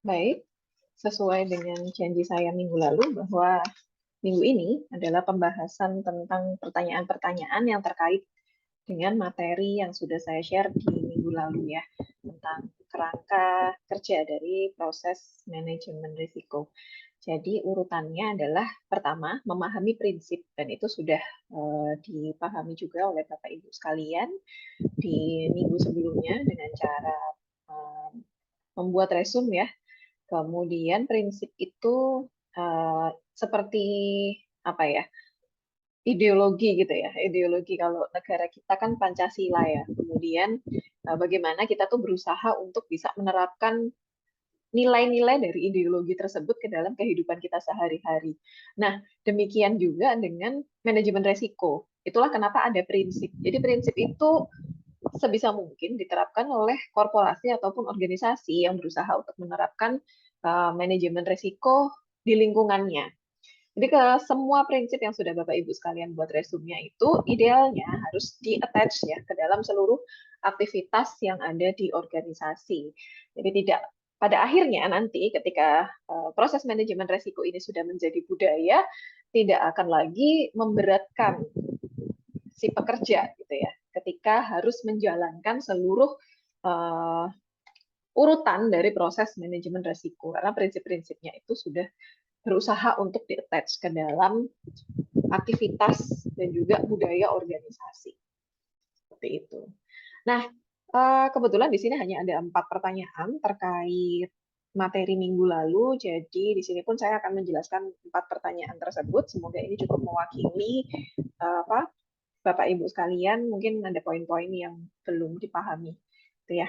Baik, sesuai dengan janji saya minggu lalu bahwa minggu ini adalah pembahasan tentang pertanyaan-pertanyaan yang terkait dengan materi yang sudah saya share di minggu lalu ya, tentang kerangka kerja dari proses manajemen risiko. Jadi urutannya adalah pertama memahami prinsip dan itu sudah dipahami juga oleh Bapak Ibu sekalian di minggu sebelumnya dengan cara eh, membuat resume ya. Kemudian prinsip itu seperti apa ya? Ideologi gitu ya. Ideologi kalau negara kita kan Pancasila ya. Kemudian bagaimana kita tuh berusaha untuk bisa menerapkan nilai-nilai dari ideologi tersebut ke dalam kehidupan kita sehari-hari. Nah, demikian juga dengan manajemen resiko. Itulah kenapa ada prinsip. Jadi prinsip itu sebisa mungkin diterapkan oleh korporasi ataupun organisasi yang berusaha untuk menerapkan manajemen risiko di lingkungannya. Jadi ke semua prinsip yang sudah Bapak Ibu sekalian buat resumenya itu idealnya harus di-attach ya ke dalam seluruh aktivitas yang ada di organisasi. Jadi tidak pada akhirnya nanti ketika proses manajemen risiko ini sudah menjadi budaya, tidak akan lagi memberatkan si pekerja gitu ya, ketika harus menjalankan seluruh uh, urutan dari proses manajemen risiko karena prinsip-prinsipnya itu sudah berusaha untuk di-attach ke dalam aktivitas dan juga budaya organisasi. Seperti itu. Nah, kebetulan di sini hanya ada 4 pertanyaan terkait materi minggu lalu, jadi di sini pun saya akan menjelaskan 4 pertanyaan tersebut. Semoga ini cukup mewakili apa Bapak Ibu sekalian, mungkin ada poin-poin yang belum dipahami. Itu ya.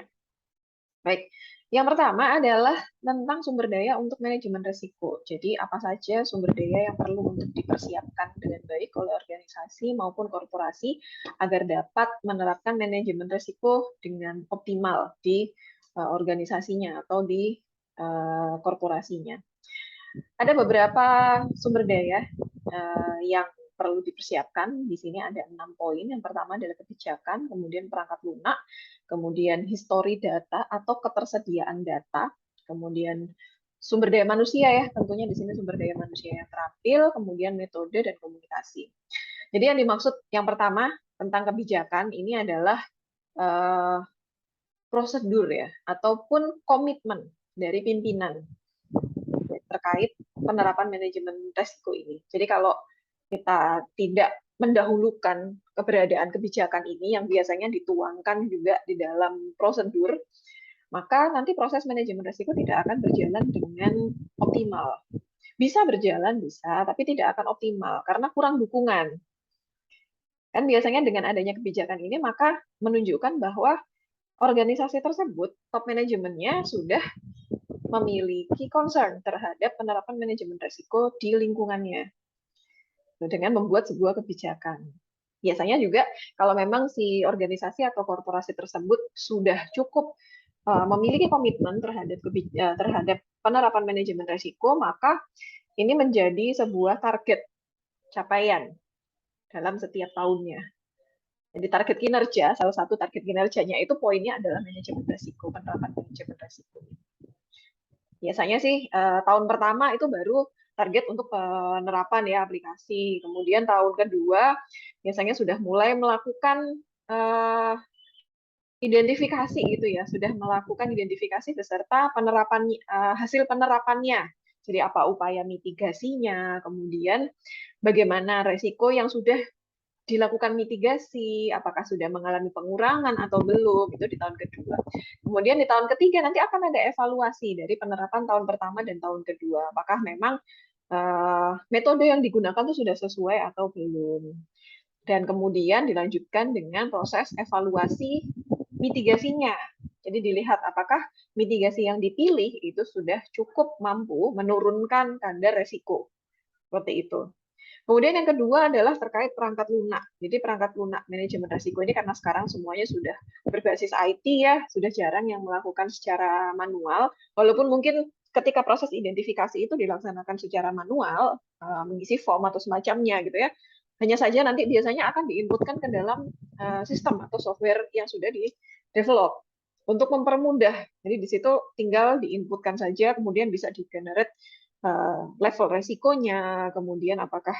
Baik, yang pertama adalah tentang sumber daya untuk manajemen risiko. Jadi, apa saja sumber daya yang perlu untuk dipersiapkan dengan baik oleh organisasi maupun korporasi agar dapat menerapkan manajemen risiko dengan optimal di organisasinya atau di korporasinya. Ada beberapa sumber daya yang perlu dipersiapkan. Di sini ada 6 poin. Yang pertama adalah kebijakan, kemudian perangkat lunak, kemudian histori data atau ketersediaan data, kemudian sumber daya manusia ya, tentunya di sini sumber daya manusia yang terampil, kemudian metode dan komunikasi. Jadi yang dimaksud yang pertama tentang kebijakan ini adalah uh, prosedur ya, ataupun komitmen dari pimpinan terkait penerapan manajemen resiko ini. Jadi kalau kita tidak mendahulukan keberadaan kebijakan ini yang biasanya dituangkan juga di dalam prosedur, maka nanti proses manajemen risiko tidak akan berjalan dengan optimal. Bisa berjalan, bisa, tapi tidak akan optimal karena kurang dukungan. Kan biasanya dengan adanya kebijakan ini, maka menunjukkan bahwa organisasi tersebut, top manajemennya sudah memiliki concern terhadap penerapan manajemen risiko di lingkungannya dengan membuat sebuah kebijakan. Biasanya juga kalau memang si organisasi atau korporasi tersebut sudah cukup memiliki komitmen terhadap penerapan manajemen risiko, maka ini menjadi sebuah target capaian dalam setiap tahunnya. Jadi target kinerja, salah satu target kinerjanya itu poinnya adalah manajemen risiko, penerapan manajemen risiko. Biasanya sih tahun pertama itu baru target untuk penerapan ya aplikasi. Kemudian tahun kedua biasanya sudah mulai melakukan identifikasi gitu ya, sudah melakukan identifikasi beserta penerapan hasil penerapannya. Jadi apa upaya mitigasinya, kemudian bagaimana resiko yang sudah dilakukan mitigasi, apakah sudah mengalami pengurangan atau belum, itu di tahun kedua. Kemudian di tahun ketiga nanti akan ada evaluasi dari penerapan tahun pertama dan tahun kedua. Apakah memang metode yang digunakan itu sudah sesuai atau belum. Dan kemudian dilanjutkan dengan proses evaluasi mitigasinya. Jadi dilihat apakah mitigasi yang dipilih itu sudah cukup mampu menurunkan kadar resiko. Seperti itu. Kemudian yang kedua adalah terkait perangkat lunak. Jadi perangkat lunak manajemen risiko ini karena sekarang semuanya sudah berbasis IT ya, sudah jarang yang melakukan secara manual. Walaupun mungkin ketika proses identifikasi itu dilaksanakan secara manual, mengisi form atau semacamnya gitu ya. Hanya saja nanti biasanya akan diinputkan ke dalam sistem atau software yang sudah di develop. untuk mempermudah. Jadi di situ tinggal diinputkan saja, kemudian bisa di-generate level resikonya, kemudian apakah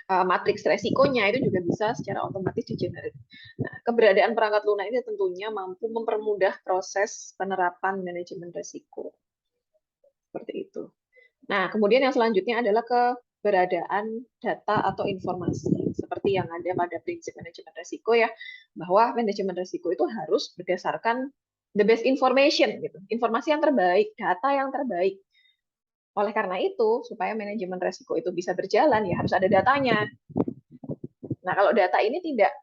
matriks resikonya itu juga bisa secara otomatis di-generate. Nah, keberadaan perangkat lunak ini tentunya mampu mempermudah proses penerapan manajemen resiko. Seperti itu. Nah, kemudian yang selanjutnya adalah keberadaan data atau informasi. Seperti yang ada pada prinsip manajemen resiko ya, bahwa manajemen resiko itu harus berdasarkan the best information, gitu. Informasi yang terbaik, data yang terbaik. Oleh karena itu, supaya manajemen resiko itu bisa berjalan, ya harus ada datanya. Nah, kalau data ini tidak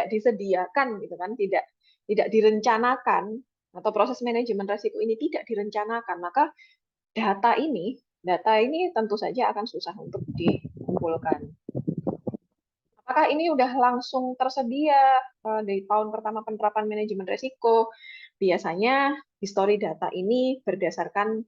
disediakan, gitu kan, tidak direncanakan, atau proses manajemen resiko ini tidak direncanakan, maka data ini tentu saja akan susah untuk dikumpulkan. Apakah ini udah langsung tersedia di tahun pertama penerapan manajemen resiko? Biasanya histori data ini berdasarkan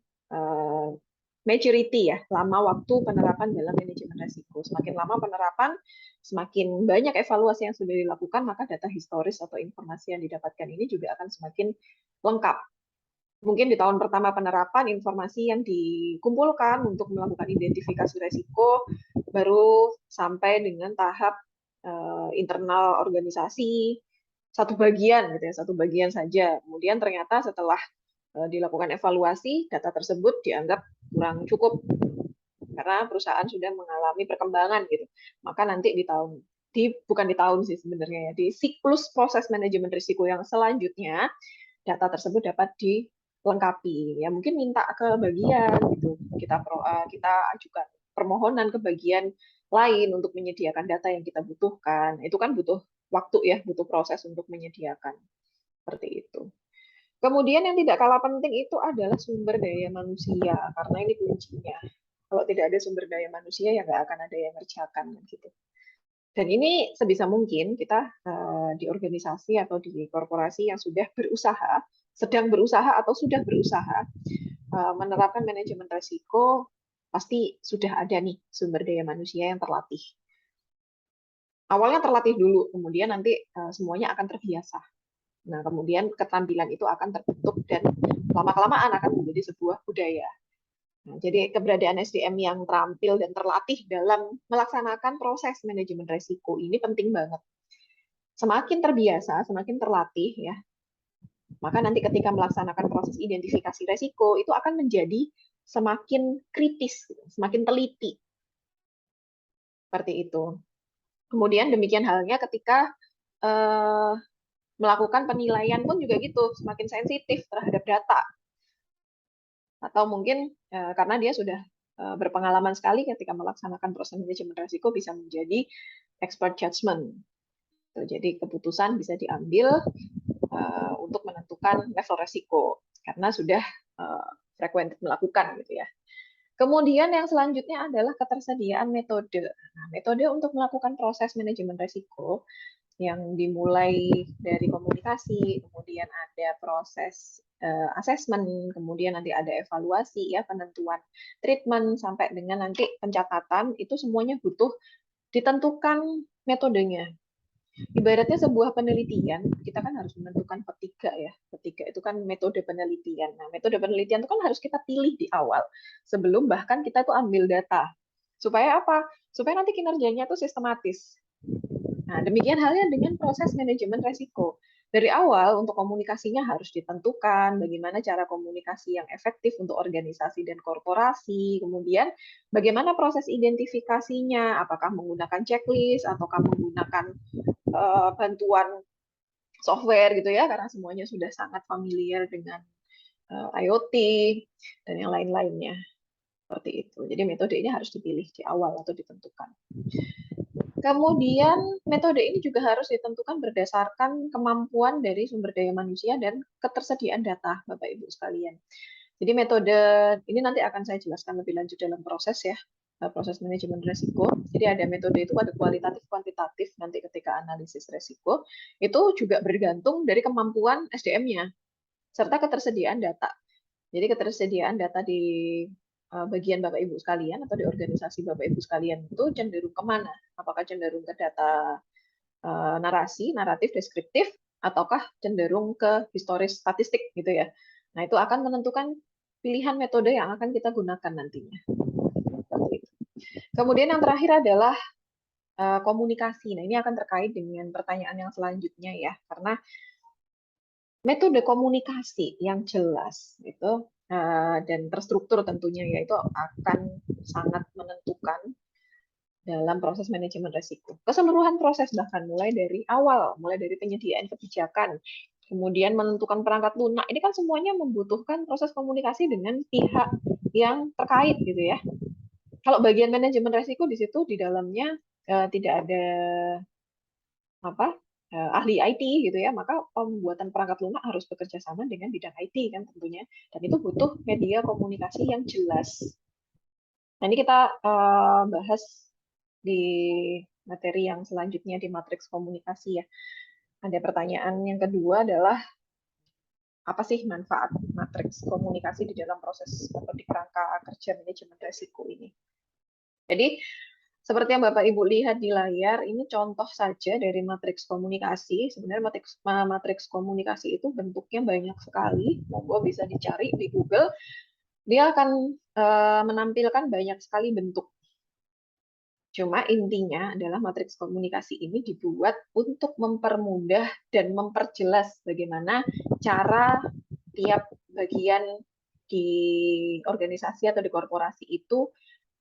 maturity ya, lama waktu penerapan dalam manajemen resiko. Semakin lama penerapan, semakin banyak evaluasi yang sudah dilakukan, maka data historis atau informasi yang didapatkan ini juga akan semakin lengkap. Mungkin di tahun pertama penerapan, informasi yang dikumpulkan untuk melakukan identifikasi resiko baru sampai dengan tahap internal organisasi, satu bagian gitu ya, satu bagian saja. Kemudian ternyata setelah dilakukan evaluasi, data tersebut dianggap kurang cukup karena perusahaan sudah mengalami perkembangan gitu. Maka nanti bukan di tahun sih sebenarnya ya, di siklus proses manajemen risiko yang selanjutnya, data tersebut dapat dilengkapi. Ya mungkin minta ke bagian gitu, kita ajukan permohonan ke bagian lain untuk menyediakan data yang kita butuhkan. Itu kan butuh waktu ya, butuh proses untuk menyediakan. Seperti itu. Kemudian yang tidak kalah penting itu adalah sumber daya manusia, karena ini kuncinya. Kalau tidak ada sumber daya manusia, ya nggak akan ada yang ngerjakan gitu. Dan ini sebisa mungkin kita di organisasi atau di korporasi yang sudah berusaha, sedang berusaha atau sudah berusaha menerapkan manajemen risiko, pasti sudah ada nih sumber daya manusia yang terlatih. Awalnya terlatih dulu, kemudian nanti semuanya akan terbiasa. Nah, kemudian keterampilan itu akan terbentuk dan lama-kelamaan akan menjadi sebuah budaya. Nah, jadi keberadaan SDM yang terampil dan terlatih dalam melaksanakan proses manajemen risiko ini penting banget. Semakin terbiasa, semakin terlatih ya, maka nanti ketika melaksanakan proses identifikasi risiko itu akan menjadi semakin kritis, semakin teliti. Seperti itu. Kemudian demikian halnya ketika melakukan penilaian pun juga gitu, semakin sensitif terhadap data. Atau mungkin karena dia sudah berpengalaman sekali ketika melaksanakan proses manajemen risiko bisa menjadi expert judgment. Jadi keputusan bisa diambil untuk menentukan level risiko karena sudah frekuentif melakukan gitu ya. Kemudian yang selanjutnya adalah ketersediaan metode. Nah, metode untuk melakukan proses manajemen risiko yang dimulai dari komunikasi, kemudian ada proses assessment, kemudian nanti ada evaluasi ya, penentuan treatment sampai dengan nanti pencatatan, itu semuanya butuh ditentukan metodenya. Ibaratnya sebuah penelitian, kita kan harus menentukan petiga ya. Petiga itu kan metode penelitian. Nah, metode penelitian itu kan harus kita pilih di awal sebelum bahkan kita itu ambil data. Supaya apa? Supaya nanti kinerjanya itu sistematis. Nah, demikian halnya dengan proses manajemen resiko. Dari awal untuk komunikasinya harus ditentukan bagaimana cara komunikasi yang efektif untuk organisasi dan korporasi. Kemudian bagaimana proses identifikasinya, apakah menggunakan checklist ataukah menggunakan bantuan software gitu ya, karena semuanya sudah sangat familiar dengan IoT dan yang lain-lainnya. Seperti itu. Jadi metode ini harus dipilih di awal atau ditentukan. Kemudian metode ini juga harus ditentukan berdasarkan kemampuan dari sumber daya manusia dan ketersediaan data, Bapak Ibu sekalian. Jadi metode ini nanti akan saya jelaskan lebih lanjut dalam proses ya, proses manajemen risiko. Jadi ada metode itu ada kualitatif, kuantitatif nanti ketika analisis risiko. Itu juga bergantung dari kemampuan SDM-nya serta ketersediaan data. Jadi ketersediaan data di bagian Bapak Ibu sekalian atau di organisasi Bapak Ibu sekalian itu cenderung kemana? Apakah cenderung ke data narasi, naratif, deskriptif, ataukah cenderung ke historis statistik gitu ya. Nah, itu akan menentukan pilihan metode yang akan kita gunakan nantinya. Kemudian yang terakhir adalah komunikasi. Nah, ini akan terkait dengan pertanyaan yang selanjutnya ya, karena metode komunikasi yang jelas itu dan terstruktur tentunya yaitu akan sangat menentukan dalam proses manajemen risiko. Keseluruhan proses bahkan mulai dari awal, mulai dari penyediaan kebijakan, kemudian menentukan perangkat lunak, ini kan semuanya membutuhkan proses komunikasi dengan pihak yang terkait gitu ya. Kalau bagian manajemen risiko di situ di dalamnya tidak ada ahli IT gitu ya, maka pembuatan perangkat lunak harus bekerja sama dengan bidang IT kan tentunya, dan itu butuh media komunikasi yang jelas. Nah, ini kita bahas di materi yang selanjutnya di matriks komunikasi ya. Ada pertanyaan yang kedua adalah apa sih manfaat matriks komunikasi di dalam proses atau di kerangka kerja manajemen risiko ini. Jadi seperti yang Bapak Ibu lihat di layar, ini contoh saja dari matriks komunikasi. Sebenarnya matriks komunikasi itu bentuknya banyak sekali. Monggo bisa dicari di Google. Dia akan menampilkan banyak sekali bentuk. Cuma intinya adalah matriks komunikasi ini dibuat untuk mempermudah dan memperjelas bagaimana cara tiap bagian di organisasi atau di korporasi itu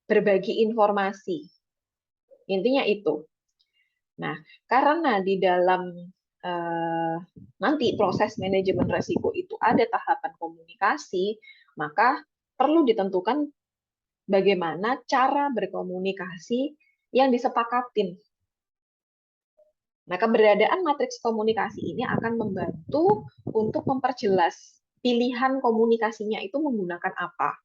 berbagi informasi. Intinya itu. Nah, karena di dalam nanti proses manajemen risiko itu ada tahapan komunikasi, maka perlu ditentukan bagaimana cara berkomunikasi yang disepakatin. Nah, keberadaan matriks komunikasi ini akan membantu untuk memperjelas pilihan komunikasinya itu menggunakan apa.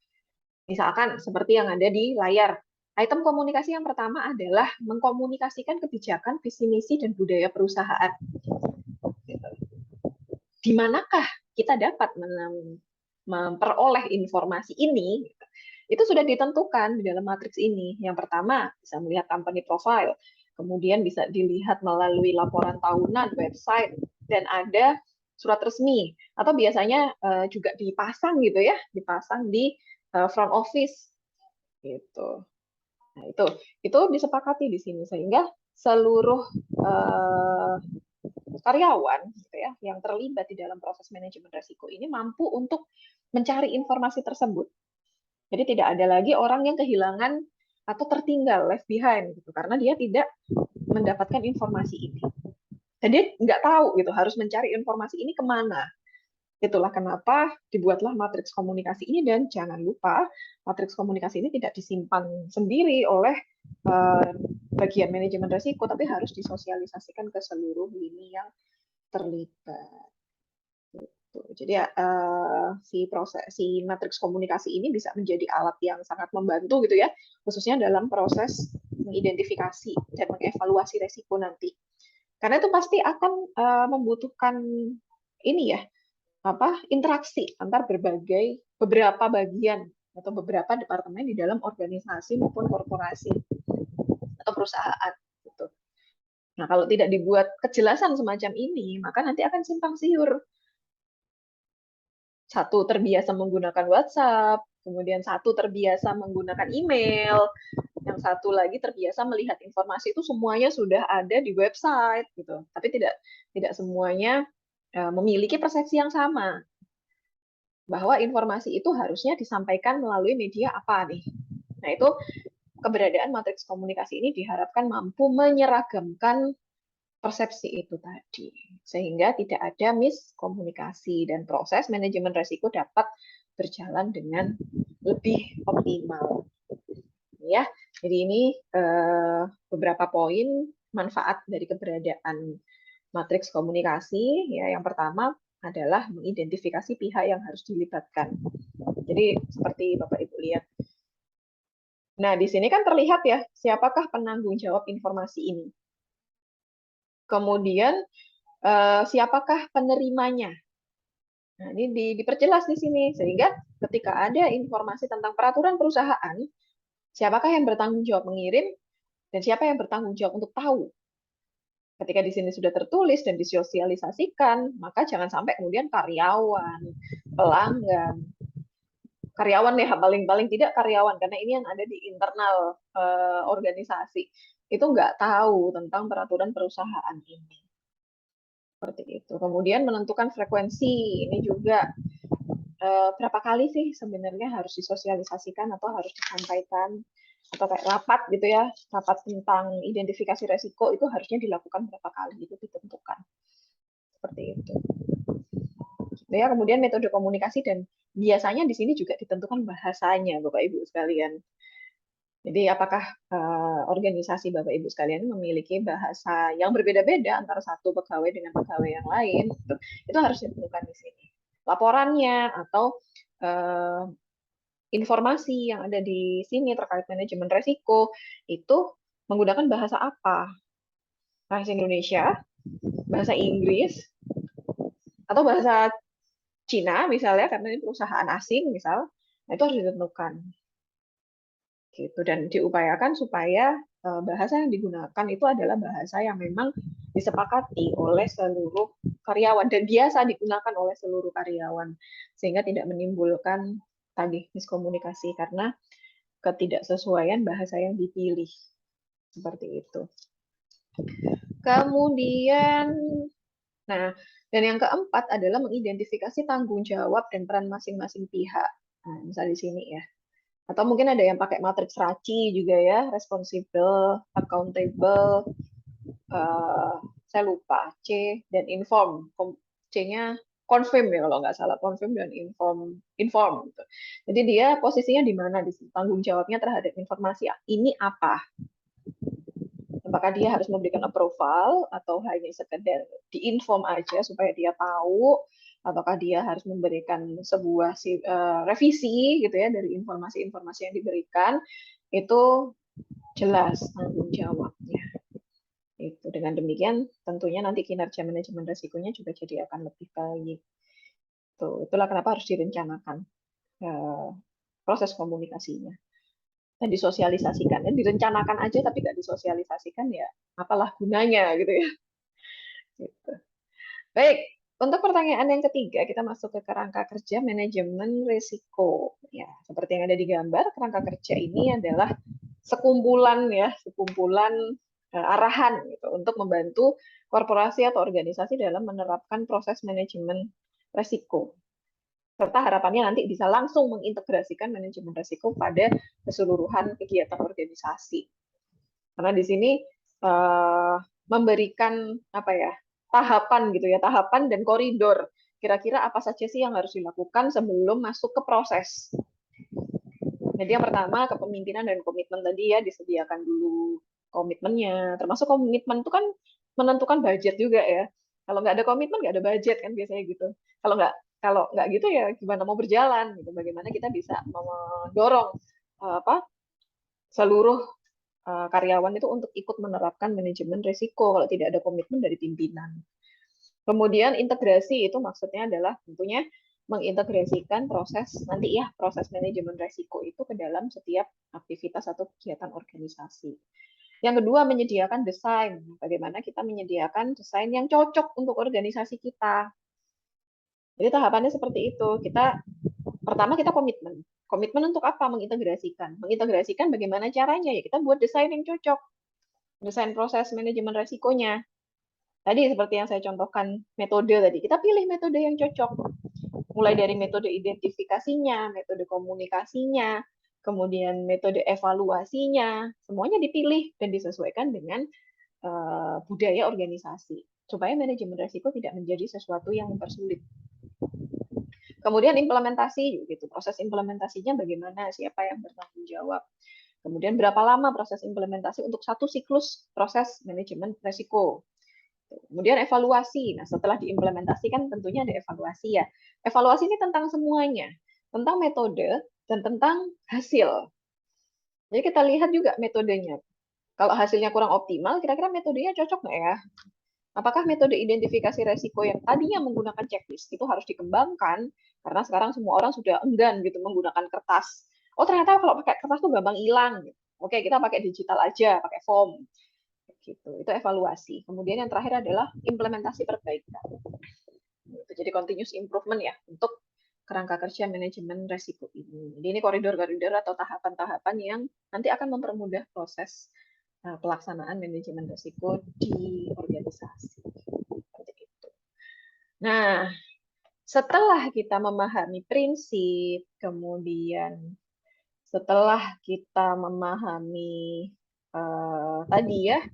Misalkan seperti yang ada di layar. Item komunikasi yang pertama adalah mengkomunikasikan kebijakan, visi misi, dan budaya perusahaan. Di manakah kita dapat memperoleh informasi ini? Itu sudah ditentukan di dalam matriks ini. Yang pertama, bisa melihat company profile. Kemudian bisa dilihat melalui laporan tahunan, website, dan ada surat resmi. Atau biasanya juga dipasang gitu ya, dipasang di front office. Gitu. Nah, itu disepakati di sini sehingga seluruh karyawan gitu ya yang terlibat di dalam proses manajemen risiko ini mampu untuk mencari informasi tersebut. Jadi tidak ada lagi orang yang kehilangan atau tertinggal, left behind gitu karena dia tidak mendapatkan informasi ini. Dan dia nggak tahu gitu harus mencari informasi ini kemana. Itulah kenapa dibuatlah matriks komunikasi ini, dan jangan lupa matriks komunikasi ini tidak disimpan sendiri oleh bagian manajemen risiko, tapi harus disosialisasikan ke seluruh lini yang terlibat. Jadi si matriks komunikasi ini bisa menjadi alat yang sangat membantu gitu ya, khususnya dalam proses mengidentifikasi dan mengevaluasi resiko nanti. Karena itu pasti akan membutuhkan ini ya, interaksi antar beberapa bagian atau beberapa departemen di dalam organisasi maupun korporasi atau perusahaan gitu. Nah, kalau tidak dibuat kejelasan semacam ini, maka nanti akan simpang siur. Satu terbiasa menggunakan WhatsApp, kemudian satu terbiasa menggunakan email, yang satu lagi terbiasa melihat informasi itu semuanya sudah ada di website gitu. Tapi tidak semuanya memiliki persepsi yang sama bahwa informasi itu harusnya disampaikan melalui media apa nih. Nah, itu keberadaan matriks komunikasi ini diharapkan mampu menyeragamkan persepsi itu tadi, sehingga tidak ada miskomunikasi dan proses manajemen risiko dapat berjalan dengan lebih optimal. Ya, jadi ini beberapa poin manfaat dari keberadaan matriks komunikasi. Ya, yang pertama adalah mengidentifikasi pihak yang harus dilibatkan. Jadi seperti Bapak Ibu lihat. Nah, di sini kan terlihat ya, siapakah penanggung jawab informasi ini. Kemudian siapakah penerimanya. Nah, ini diperjelas di sini sehingga ketika ada informasi tentang peraturan perusahaan, siapakah yang bertanggung jawab mengirim dan siapa yang bertanggung jawab untuk tahu. Ketika di sini sudah tertulis dan disosialisasikan, maka jangan sampai kemudian karyawan, pelanggan, karyawan ya paling tidak karyawan, karena ini yang ada di internal organisasi itu nggak tahu tentang peraturan perusahaan ini. Seperti itu. Kemudian menentukan frekuensi ini juga berapa kali sih sebenarnya harus disosialisasikan atau harus disampaikan atau kayak rapat gitu ya, rapat tentang identifikasi resiko itu harusnya dilakukan berapa kali, itu ditentukan. Seperti itu. Ya, kemudian metode komunikasi dan biasanya di sini juga ditentukan bahasanya, Bapak Ibu sekalian. Jadi apakah organisasi Bapak Ibu sekalian memiliki bahasa yang berbeda-beda antara satu pegawai dengan pegawai yang lain, itu harus ditentukan di sini. Laporannya atau informasi yang ada di sini terkait manajemen resiko itu menggunakan bahasa apa? Bahasa Indonesia, bahasa Inggris, atau bahasa Cina misalnya karena ini perusahaan asing misal, nah itu harus ditentukan. Gitu, dan diupayakan supaya bahasa yang digunakan itu adalah bahasa yang memang disepakati oleh seluruh karyawan dan biasa digunakan oleh seluruh karyawan sehingga tidak menimbulkan tadi miskomunikasi karena ketidaksesuaian bahasa yang dipilih seperti itu. Kemudian, nah, dan yang keempat adalah mengidentifikasi tanggung jawab dan peran masing-masing pihak. Nah, misalnya di sini ya. Atau mungkin ada yang pakai matriks RACI juga ya, responsible, accountable, saya lupa, C dan inform. C-nya confirm ya kalau nggak salah, confirm dan inform gitu. Jadi dia posisinya di mana di sini, tanggung jawabnya terhadap informasi ini apa? Apakah dia harus memberikan approval atau hanya sekedar diinform aja supaya dia tahu, ataukah dia harus memberikan sebuah revisi gitu ya dari informasi-informasi yang diberikan, itu jelas tanggung jawabnya. Itu dengan demikian tentunya nanti kinerja manajemen risikonya juga jadi akan lebih baik. Itulah kenapa harus direncanakan proses komunikasinya dan disosialisasikan. Ya, direncanakan aja tapi nggak disosialisasikan ya apalah gunanya gitu ya. Gitu. Baik, untuk pertanyaan yang ketiga kita masuk ke kerangka kerja manajemen risiko. Ya, seperti yang ada di gambar, kerangka kerja ini adalah sekumpulan ya, sekumpulan arahan gitu untuk membantu korporasi atau organisasi dalam menerapkan proses manajemen risiko. Serta harapannya nanti bisa langsung mengintegrasikan manajemen risiko pada keseluruhan kegiatan organisasi. Karena di sini memberikan apa ya tahapan gitu ya, tahapan dan koridor. Kira-kira apa saja sih yang harus dilakukan sebelum masuk ke proses. Jadi yang pertama kepemimpinan dan komitmen tadi ya disediakan dulu komitmennya. Termasuk komitmen itu kan menentukan budget juga ya. Kalau nggak ada komitmen nggak ada budget kan biasanya gitu. Kalau nggak gitu ya gimana mau berjalan gitu. Bagaimana kita bisa mendorong apa seluruh karyawan itu untuk ikut menerapkan manajemen risiko kalau tidak ada komitmen dari pimpinan. Kemudian integrasi itu maksudnya adalah tentunya mengintegrasikan proses manajemen risiko itu ke dalam setiap aktivitas atau kegiatan organisasi. Yang kedua, menyediakan desain. Bagaimana kita menyediakan desain yang cocok untuk organisasi kita. Jadi tahapannya seperti itu. Pertama kita komitmen. Komitmen untuk apa? Mengintegrasikan. Mengintegrasikan bagaimana caranya? Ya kita buat desain yang cocok. Desain proses manajemen resikonya. Tadi seperti yang saya contohkan metode tadi. Kita pilih metode yang cocok. Mulai dari metode identifikasinya, metode komunikasinya, kemudian metode evaluasinya. Semuanya dipilih dan disesuaikan dengan budaya organisasi. Supaya manajemen resiko tidak menjadi sesuatu yang mempersulit. Kemudian implementasi, gitu. Proses implementasinya bagaimana, siapa yang bertanggung jawab. Kemudian berapa lama proses implementasi untuk satu siklus proses manajemen resiko. Kemudian evaluasi. Nah, setelah diimplementasikan tentunya ada evaluasi ya. Evaluasi ini tentang semuanya, tentang metode dan tentang hasil. Jadi kita lihat juga metodenya. Kalau hasilnya kurang optimal, kira-kira metodenya cocok nggak ya? Apakah metode identifikasi resiko yang tadinya menggunakan checklist itu harus dikembangkan karena sekarang semua orang sudah enggan gitu menggunakan kertas. Oh ternyata kalau pakai kertas tuh gampang hilang. Oke kita pakai digital aja, pakai form. Gitu. Itu evaluasi. Kemudian yang terakhir adalah implementasi perbaikan. Gitu. Jadi continuous improvement ya untuk kerangka kerja manajemen resiko ini. Jadi ini koridor-koridor atau tahapan-tahapan yang nanti akan mempermudah proses pelaksanaan manajemen resiko di organisasi. Seperti itu. Nah, setelah kita memahami prinsip, kemudian setelah kita memahami tadi ya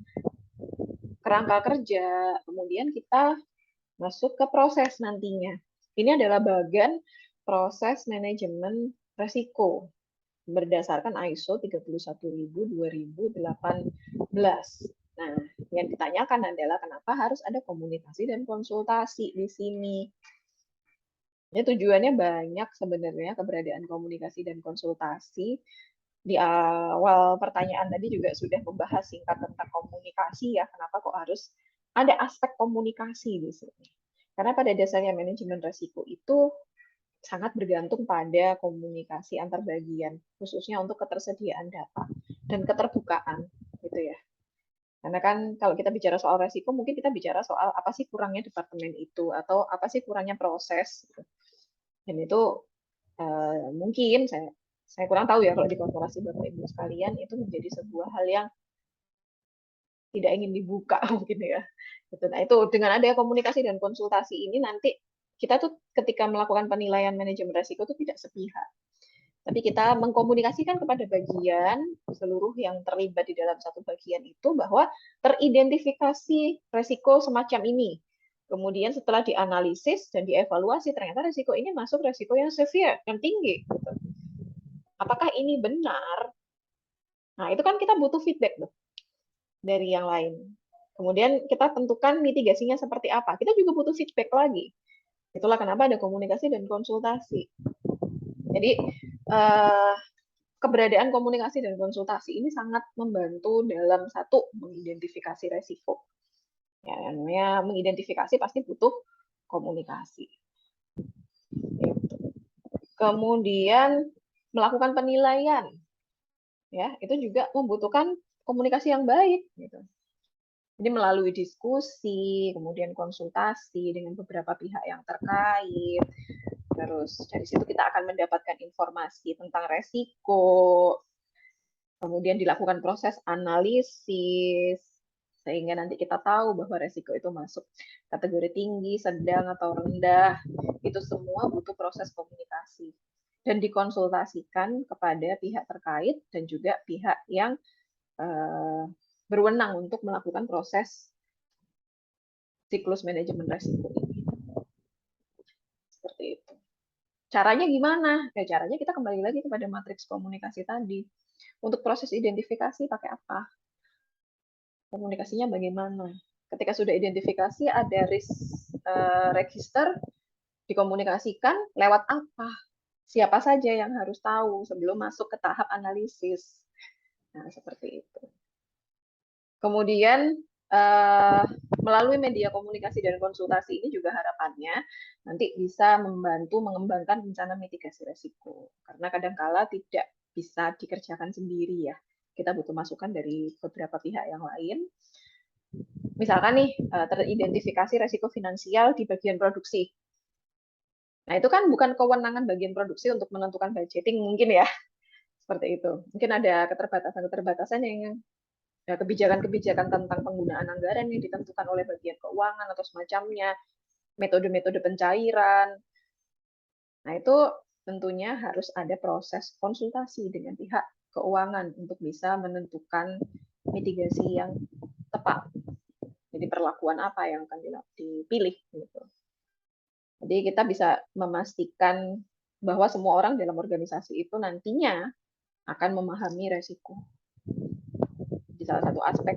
kerangka kerja, kemudian kita masuk ke proses nantinya. Ini adalah bagian proses manajemen resiko berdasarkan ISO 31000-2018. Nah, yang ditanyakan adalah kenapa harus ada komunikasi dan konsultasi di sini. Ini tujuannya banyak sebenarnya keberadaan komunikasi dan konsultasi. Di awal pertanyaan tadi juga sudah membahas singkat tentang komunikasi ya, kenapa kok harus ada aspek komunikasi di sini. Karena pada dasarnya manajemen risiko itu sangat bergantung pada komunikasi antar bagian, khususnya untuk ketersediaan data dan keterbukaan, gitu ya. Karena kan kalau kita bicara soal resiko, mungkin kita bicara soal apa sih kurangnya departemen itu, atau apa sih kurangnya proses. Gitu. Dan itu mungkin saya kurang tahu ya kalau di korporasi Bapak Ibu sekalian itu menjadi sebuah hal yang tidak ingin dibuka mungkin ya. Gitu. Nah itu dengan adanya komunikasi dan konsultasi ini nanti kita tuh ketika melakukan penilaian manajemen resiko itu tidak sepihak. Tapi kita mengkomunikasikan kepada bagian seluruh yang terlibat di dalam satu bagian itu bahwa teridentifikasi resiko semacam ini. Kemudian setelah dianalisis dan dievaluasi ternyata resiko ini masuk resiko yang severe, yang tinggi. Gitu. Apakah ini benar? Nah itu kan kita butuh feedback tuh dari yang lain. Kemudian kita tentukan mitigasinya seperti apa. Kita juga butuh feedback lagi. Itulah kenapa ada komunikasi dan konsultasi. Jadi keberadaan komunikasi dan konsultasi ini sangat membantu dalam satu mengidentifikasi resiko. Ya, namanya mengidentifikasi pasti butuh komunikasi. Kemudian melakukan penilaian, ya itu juga membutuhkan komunikasi yang baik. Gitu. Jadi melalui diskusi, kemudian konsultasi dengan beberapa pihak yang terkait, terus dari situ kita akan mendapatkan informasi tentang resiko, kemudian dilakukan proses analisis, sehingga nanti kita tahu bahwa resiko itu masuk kategori tinggi, sedang, atau rendah. Itu semua butuh proses komunikasi. Dan dikonsultasikan kepada pihak terkait dan juga pihak yang berwenang untuk melakukan proses siklus manajemen resiko ini. Seperti itu. Caranya gimana? Ya, caranya kita kembali lagi kepada matriks komunikasi tadi. Untuk proses identifikasi pakai apa? Komunikasinya bagaimana? Ketika sudah identifikasi ada risk register, dikomunikasikan lewat apa? Siapa saja yang harus tahu sebelum masuk ke tahap analisis. Nah, seperti itu. Kemudian melalui media komunikasi dan konsultasi ini juga harapannya nanti bisa membantu mengembangkan rencana mitigasi resiko. Karena kadangkala tidak bisa dikerjakan sendiri ya. Kita butuh masukan dari beberapa pihak yang lain. Misalkan nih teridentifikasi resiko finansial di bagian produksi. Nah itu kan bukan kewenangan bagian produksi untuk menentukan budgeting mungkin ya. Seperti itu. Mungkin ada keterbatasan-keterbatasan yang kebijakan-kebijakan tentang penggunaan anggaran yang ditentukan oleh bagian keuangan atau semacamnya, metode-metode pencairan. Nah, itu tentunya harus ada proses konsultasi dengan pihak keuangan untuk bisa menentukan mitigasi yang tepat. Jadi perlakuan apa yang akan dipilih gitu. Jadi kita bisa memastikan bahwa semua orang dalam organisasi itu nantinya akan memahami resiko. Di salah satu aspek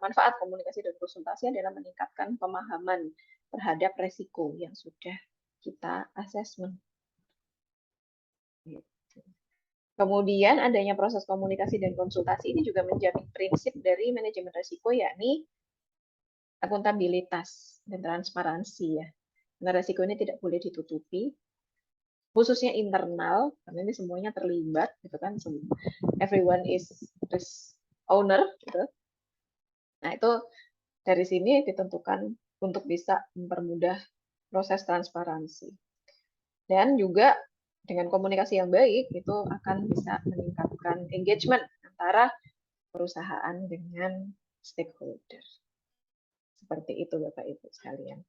manfaat komunikasi dan konsultasi adalah meningkatkan pemahaman terhadap resiko yang sudah kita asesmen. Kemudian adanya proses komunikasi dan konsultasi ini juga menjamin prinsip dari manajemen resiko, yakni akuntabilitas dan transparansi ya. Karena resiko ini tidak boleh ditutupi, khususnya internal, karena ini semuanya terlibat, gitu kan. Everyone is risk owner, gitu. Nah, itu dari sini ditentukan untuk bisa mempermudah proses transparansi. Dan juga dengan komunikasi yang baik itu akan bisa meningkatkan engagement antara perusahaan dengan stakeholder. Seperti itu Bapak Ibu sekalian.